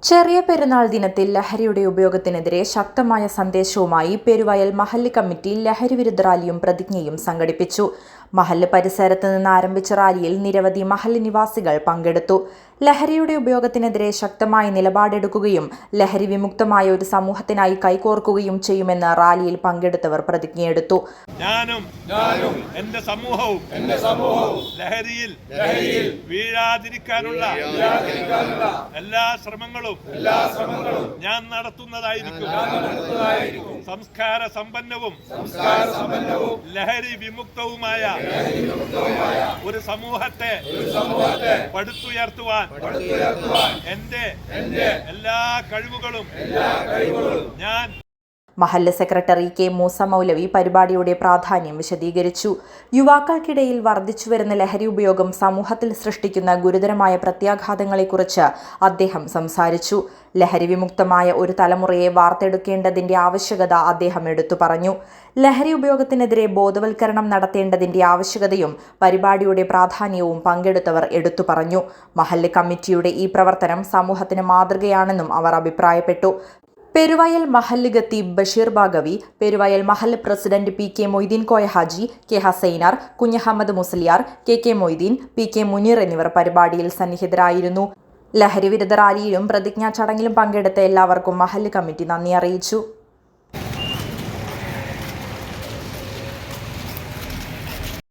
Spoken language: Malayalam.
ചെറിയ പെരുന്നാൾ ദിനത്തിൽ ലഹരിയുടെ ഉപയോഗത്തിനെതിരെ ശക്തമായ സന്ദേശവുമായി പെരുവയൽ മഹല്ല് കമ്മിറ്റി ലഹരിവിരുദ്ധ റാലിയും പ്രതിജ്ഞയും സംഘടിപ്പിച്ചു. മഹല്ല് പരിസരത്ത് നിന്ന് ആരംഭിച്ച റാലിയിൽ നിരവധി മഹല്ല് നിവാസികൾ പങ്കെടുത്തു. ലഹരിയുടെ ഉപയോഗത്തിനെതിരെ ശക്തമായ നിലപാടെടുക്കുകയും ലഹരി വിമുക്തമായ ഒരു സമൂഹത്തിനായി കൈകോർക്കുകയും ചെയ്യുമെന്ന് റാലിയിൽ പങ്കെടുത്തവർ പ്രതിജ്ഞയെടുത്തു. ഞാനും എന്റെ സമൂഹവും ലഹരിയിൽ വീഴാതിരിക്കാനുള്ള എല്ലാ ശ്രമങ്ങളും ഞാൻ നടത്തുന്നതായിരിക്കും. സംസ്കാര സമ്പന്നവും ലഹരി വിമുക്തവുമായ ഒരു സമൂഹത്തെ പടുത്തുയർത്തുവാൻ എന്റെ എല്ലാ കഴിവുകളും ഞാൻ. മഹല്ല് സെക്രട്ടറി കെ മൂസ മൗലവി പരിപാടിയുടെ പ്രാധാന്യം വിശദീകരിച്ചു. യുവാക്കൾക്കിടയിൽ വർദ്ധിച്ചുവരുന്ന ലഹരി ഉപയോഗം സമൂഹത്തിൽ സൃഷ്ടിക്കുന്ന ഗുരുതരമായ പ്രത്യാഘാതങ്ങളെക്കുറിച്ച് അദ്ദേഹം സംസാരിച്ചു. ലഹരി വിമുക്തമായ ഒരു തലമുറയെ വാർത്തെടുക്കേണ്ടതിന്റെ ആവശ്യകത അദ്ദേഹം എടുത്തു പറഞ്ഞു. ലഹരി ഉപയോഗത്തിനെതിരെ ബോധവൽക്കരണം നടത്തേണ്ടതിന്റെ ആവശ്യകതയും പരിപാടിയുടെ പ്രാധാന്യവും പങ്കെടുത്തവർ എടുത്തു പറഞ്ഞു. മഹല്ല് കമ്മിറ്റിയുടെ ഈ പ്രവർത്തനം സമൂഹത്തിന് മാതൃകയാണെന്നും അവർ അഭിപ്രായപ്പെട്ടു. പെരുവയൽ മഹല്ല് ഖത്തീബ് ബഷീർ ബാഗവി, പെരുവയൽ മഹല്ല് president P K Moideen Koya Haji, K Hasainar, Kunhammed Musliyar, K Moideen, P K Muneer എന്നിവർ പരിപാടിയിൽ സന്നിഹിതരായിരുന്നു. ലഹരി വിരുദ്ധ റാലിയിലും പ്രതിജ്ഞാ ചടങ്ങിലും പങ്കെടുത്ത എല്ലാവർക്കും മഹല്ല് കമ്മിറ്റി നന്ദി അറിയിച്ചു.